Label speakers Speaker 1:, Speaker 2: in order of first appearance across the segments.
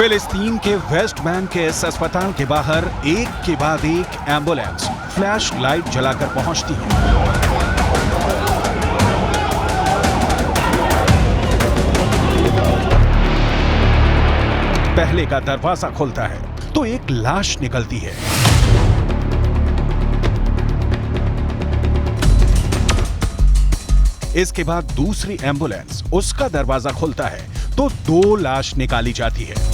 Speaker 1: फिलिस्तीन के West Bank के इस अस्पताल के बाहर एक के बाद एक एम्बुलेंस फ्लैश लाइट जलाकर पहुंचती है। पहले का दरवाजा खुलता है तो एक लाश निकलती है। इसके बाद दूसरी एम्बुलेंस, उसका दरवाजा खुलता है तो 2 लाश निकाली जाती है।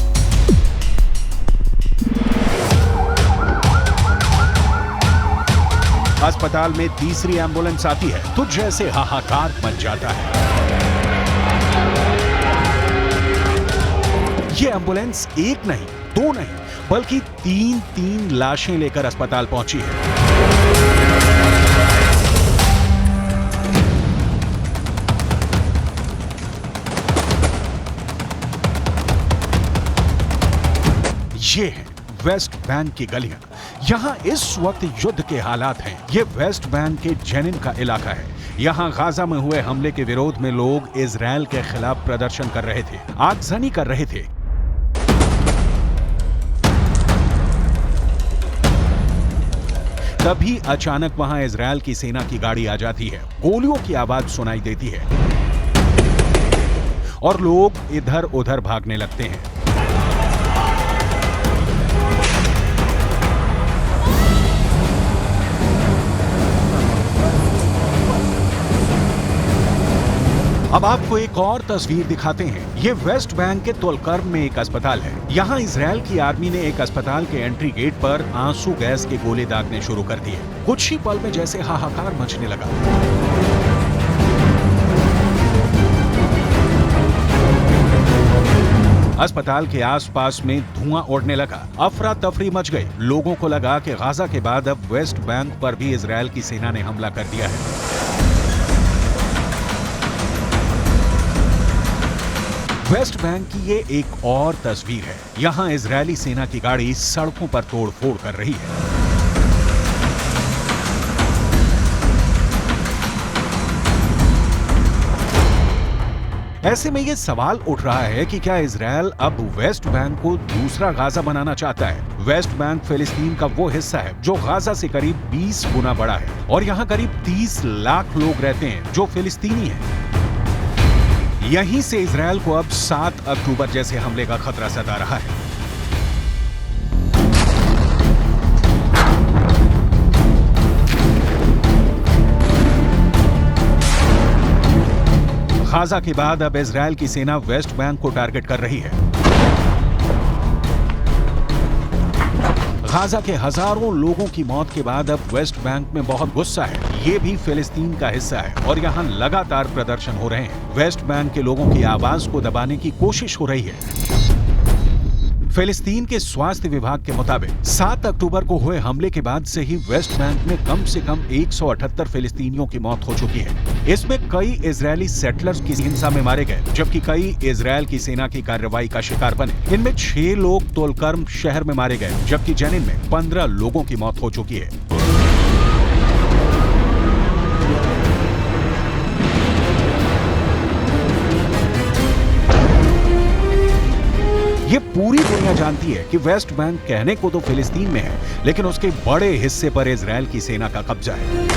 Speaker 1: अस्पताल में तीसरी एम्बुलेंस आती है तो जैसे हाहाकार मच जाता है। ये एम्बुलेंस एक नहीं, 2 नहीं, बल्कि 3 लाशें लेकर अस्पताल पहुंची है। ये है वेस्ट बैंक की गलियां। यहां इस वक्त युद्ध के हालात हैं। ये वेस्ट बैंक के जेनिन का इलाका है। यहां गाजा में हुए हमले के विरोध में लोग इजरायल के खिलाफ प्रदर्शन कर रहे थे, आगजनी कर रहे थे। तभी अचानक वहां इजरायल की सेना की गाड़ी आ जाती है, गोलियों की आवाज सुनाई देती है और लोग इधर उधर भागने लगते हैं। अब आपको एक और तस्वीर दिखाते हैं। ये वेस्ट बैंक के तुलकर्म में एक अस्पताल है। यहाँ इजरायल की आर्मी ने एक अस्पताल के एंट्री गेट पर आंसू गैस के गोले दागने शुरू कर दिए। कुछ ही पल में जैसे हाहाकार मचने लगा। अस्पताल के आसपास में धुआं उड़ने लगा, अफरा तफरी मच गई। लोगों को लगा कि गाजा के बाद अब वेस्ट बैंक पर भी इजरायल की सेना ने हमला कर दिया है। वेस्ट बैंक की ये एक और तस्वीर है। यहां इजरायली सेना की गाड़ी सड़कों पर तोड़फोड़ कर रही है। ऐसे में ये सवाल उठ रहा है कि क्या इजरायल अब वेस्ट बैंक को दूसरा गाजा बनाना चाहता है? वेस्ट बैंक फिलिस्तीन का वो हिस्सा है जो गाजा से करीब 20 गुना बड़ा है और यहाँ करीब 30 लाख लोग रहते हैं जो फिलिस्तीनी हैं। यहीं से इजरायल को अब 7 अक्टूबर जैसे हमले का खतरा सता रहा है। गाजा के बाद अब इजरायल की सेना वेस्ट बैंक को टारगेट कर रही है। गाजा के हजारों लोगों की मौत के बाद अब वेस्ट बैंक में बहुत गुस्सा है। ये भी फिलिस्तीन का हिस्सा है और यहाँ लगातार प्रदर्शन हो रहे हैं। वेस्ट बैंक के लोगों की आवाज को दबाने की कोशिश हो रही है। फिलिस्तीन के स्वास्थ्य विभाग के मुताबिक 7 अक्टूबर को हुए हमले के बाद से ही वेस्ट बैंक में कम से कम 178 फिलिस्तीनियों की मौत हो चुकी है। इसमें कई इजरायली सेटलर्स की हिंसा में मारे गए, जबकि कई इजरायल की सेना की कार्रवाई का शिकार बने। इनमें 6 लोग तुलकर्म शहर में मारे गए, जबकि जेनिन में 15 लोगों की मौत हो चुकी है। ये पूरी दुनिया जानती है कि वेस्ट बैंक कहने को तो फिलिस्तीन में है, लेकिन उसके बड़े हिस्से पर इजरायल की सेना का कब्जा है।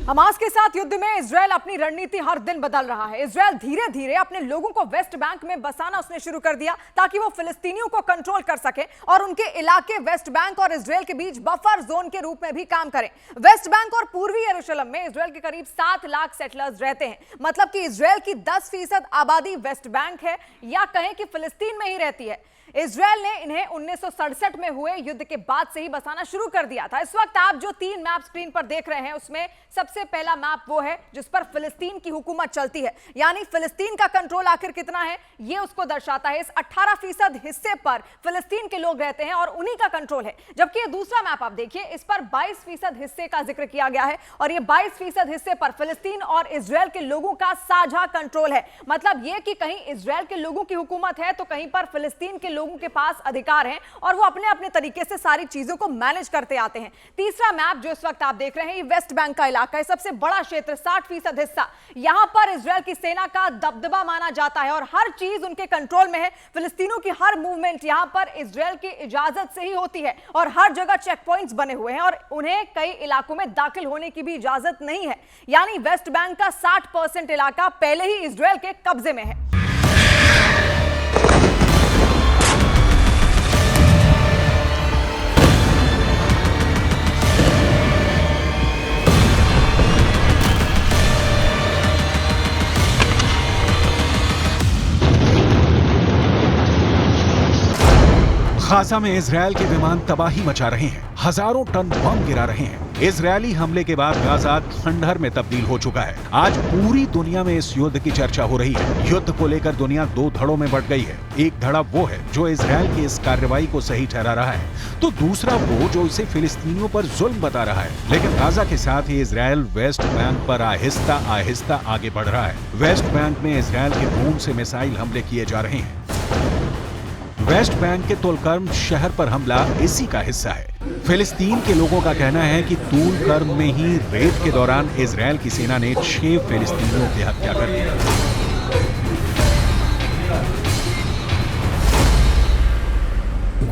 Speaker 2: हमास के साथ युद्ध में इजरायल अपनी रणनीति हर दिन बदल रहा है। इजरायल धीरे धीरे अपने लोगों को वेस्ट बैंक में बसाना उसने शुरू कर दिया ताकि वो फिलिस्तीनियों को कंट्रोल कर सके और उनके इलाके वेस्ट बैंक और इजरायल के बीच बफर जोन के रूप में भी काम करें। वेस्ट बैंक और पूर्वी यरूशलेम में इजरायल के करीब 7 लाख सेटलर्स रहते हैं। मतलब कि इजरायल की 10% आबादी वेस्ट बैंक है या कहें कि फिलिस्तीन में ही रहती है। इजरायल ने इन्हें 1967 में हुए युद्ध के बाद से ही बसाना शुरू कर दिया था। इस वक्त आप जो 3 मैप स्क्रीन पर देख रहे हैं उसमें सबसे पहला मैप वो है जिस पर फिलिस्तीन की हुकूमत चलती है, यानी फिलिस्तीन का कंट्रोल आखिर कितना है ये उसको दर्शाता है। इस 18% हिस्से पर फिलिस्तीन के लोग रहते हैं और उन्हीं का कंट्रोल है। जबकि ये दूसरा मैप आप देखिए, इस पर 22% हिस्से का जिक्र किया गया है और ये 22% हिस्से पर फिलिस्तीन और इजरायल के लोगों का साझा कंट्रोल है। मतलब ये कि कहीं इजरायल के लोगों की हुकूमत है तो कहीं पर फिलिस्तीन के लोगों के पास अधिकार हैं और वो अपने अपने तरीके से सारी चीजों को मैनेज करते आते हैं। तीसरा मैप जो इस वक्त आप देख रहे हैं ये वेस्ट बैंक का इलाका है। सबसे बड़ा क्षेत्र 60% हिस्सा, यहां पर इजरायल की सेना का दबदबा माना जाता है और हर चीज उनके कंट्रोल में है। फिलिस्तीनों की हर मूवमेंट यहां पर इजरायल की इजाजत से ही होती है और हर जगह चेक पॉइंट्स बने हुए हैं और उन्हें कई इलाकों में दाखिल होने की भी इजाजत नहीं है। यानी वेस्ट बैंक का 60% इलाका पहले ही इजरायल के कब्जे में है।
Speaker 1: गाजा में इजरायल के विमान तबाही मचा रहे हैं, हजारों टन बम गिरा रहे हैं। इजरायली हमले के बाद गाजा खंडहर में तब्दील हो चुका है। आज पूरी दुनिया में इस युद्ध की चर्चा हो रही है। युद्ध को लेकर दुनिया दो धड़ों में बंट गई है। एक धड़ा वो है जो इजरायल की इस कार्रवाई को सही ठहरा रहा है, तो दूसरा वो जो इसे फिलिस्तीनियों पर जुल्म बता रहा है। लेकिन गाजा के साथ ही इजरायल वेस्ट बैंक पर आहिस्ता आहिस्ता आगे बढ़ रहा है। वेस्ट बैंक में इजरायल के ड्रोन से मिसाइल हमले किए जा रहे हैं। वेस्ट बैंक के तुलकर्म शहर पर हमला इसी का हिस्सा है। फिलिस्तीन के लोगों का कहना है कि तुलकर्म में ही रेड के दौरान इजरायल की सेना ने 6 फिलिस्तीनियों की हत्या कर दी।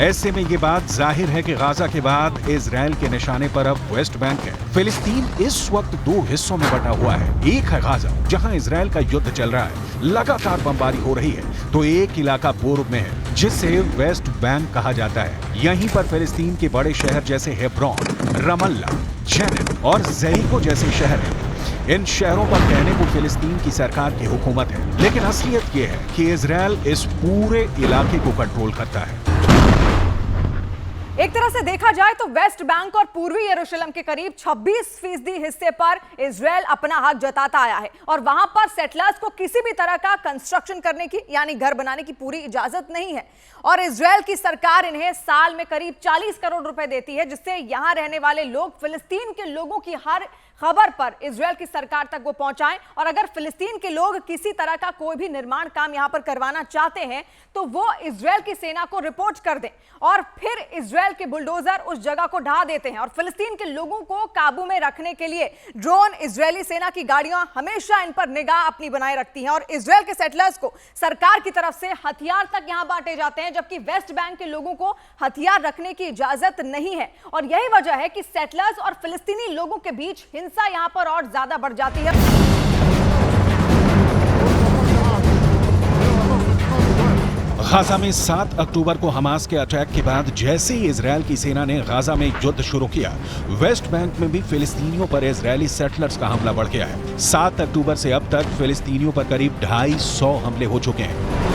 Speaker 1: ऐसे में ये बात जाहिर है कि गाजा के बाद इजरायल के निशाने पर अब वेस्ट बैंक है। फिलिस्तीन इस वक्त दो हिस्सों में बटा हुआ है। एक है गाजा जहां इजरायल का युद्ध चल रहा है, लगातार बमबारी हो रही है, तो एक इलाका पूर्व में है जिसे वेस्ट बैंक कहा जाता है। यहीं पर फिलिस्तीन के बड़े शहर जैसे हेब्रोन, रमल्ला, जेनिन और जरीको जैसे शहर हैं। इन शहरों पर कहने को फिलिस्तीन की सरकार की हुकूमत है, लेकिन असलियत यह है कि इजरायल इस पूरे इलाके को कंट्रोल करता है।
Speaker 2: एक तरह से देखा जाए तो वेस्ट बैंक और पूर्वी यरूशलेम के करीब 26% हिस्से पर इजरायल अपना हक जताता आया है और वहां पर सेटलर्स को किसी भी तरह का कंस्ट्रक्शन करने की यानी घर बनाने की पूरी इजाजत नहीं है और इजरायल की सरकार इन्हें साल में करीब 40 करोड़ रुपए देती है, जिससे यहां रहने वाले लोग फिलिस्तीन के लोगों की हर खबर पर इजरायल की सरकार तक वो पहुंचाएं और अगर फिलिस्तीन के लोग किसी तरह का कोई भी निर्माण काम यहां पर करवाना चाहते हैं तो वो इजरायल की सेना को रिपोर्ट कर दें और फिर इजरायल के बुलडोजर उस जगह को ढा देते हैं। और फिलिस्तीन के लोगों को काबू में रखने के लिए ड्रोन, इजरायली सेना की गाड़ियां हमेशा इन पर निगाह अपनी बनाए रखती हैं और इजरायल के सेटलर्स को सरकार की तरफ से हथियार तक यहां बांटे जाते हैं, जबकि वेस्ट बैंक के लोगों को हथियार रखने की इजाजत नहीं है। और यही वजह है कि सेटलर्स और फिलिस्तीनी लोगों के बीच हिंसा यहां पर और ज्यादा बढ़ जाती है।
Speaker 1: गाजा में 7 अक्टूबर को हमास के अटैक के बाद जैसे ही इजरायल की सेना ने गाजा में युद्ध शुरू किया, वेस्ट बैंक में भी फिलिस्तीनियों पर इजरायली सेटलर्स का हमला बढ़ गया है। 7 अक्टूबर से अब तक फिलिस्तीनियों पर करीब 250 हमले हो चुके हैं।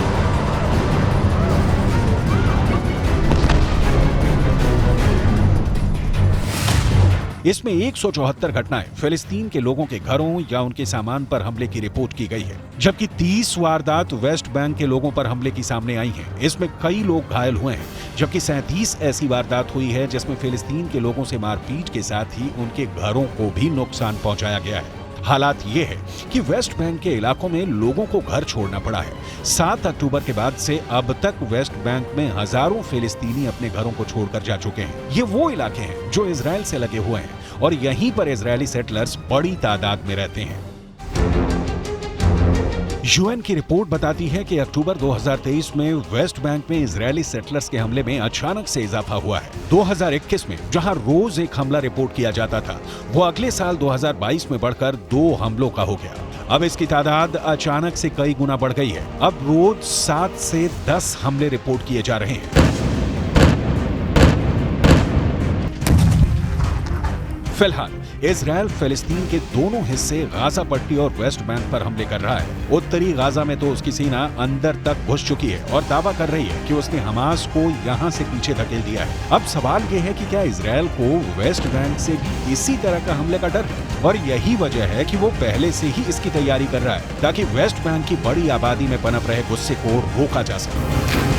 Speaker 1: इसमें 174 घटनाएं फिलिस्तीन के लोगों के घरों या उनके सामान पर हमले की रिपोर्ट की गई है, जबकि 30 वारदात वेस्ट बैंक के लोगों पर हमले की सामने आई हैं। इसमें कई लोग घायल हुए हैं, जबकि 37 ऐसी वारदात हुई है जिसमें फिलिस्तीन के लोगों से मारपीट के साथ ही उनके घरों को भी नुकसान पहुंचाया गया है। हालात ये है कि वेस्ट बैंक के इलाकों में लोगों को घर छोड़ना पड़ा है। 7 अक्टूबर के बाद से अब तक वेस्ट बैंक में हजारों फिलिस्तीनी अपने घरों को छोड़कर जा चुके हैं। ये वो इलाके हैं जो इजरायल से लगे हुए हैं और यहीं पर इजरायली सेटलर्स बड़ी तादाद में रहते हैं। यूएन की रिपोर्ट बताती है कि अक्टूबर 2023 में वेस्ट बैंक में इजरायली सेटलर्स के हमले में अचानक से इजाफा हुआ है। 2021 में जहां रोज एक हमला रिपोर्ट किया जाता था, वो अगले साल 2022 में बढ़कर 2 हमलों का हो गया। अब इसकी तादाद अचानक से कई गुना बढ़ गई है। अब रोज 7 से 10 हमले रिपोर्ट किए जा रहे हैं। फिलहाल इजरायल फिलिस्तीन के दोनों हिस्से गाजा पट्टी और वेस्ट बैंक पर हमले कर रहा है। उत्तरी गाजा में तो उसकी सेना अंदर तक घुस चुकी है और दावा कर रही है कि उसने हमास को यहां से पीछे धकेल दिया है। अब सवाल यह है कि क्या इजरायल को वेस्ट बैंक से भी इसी तरह का हमले का डर है, और यही वजह है कि वो पहले से ही इसकी तैयारी कर रहा है ताकि वेस्ट बैंक की बड़ी आबादी में पनप रहे गुस्से को रोका जा सके।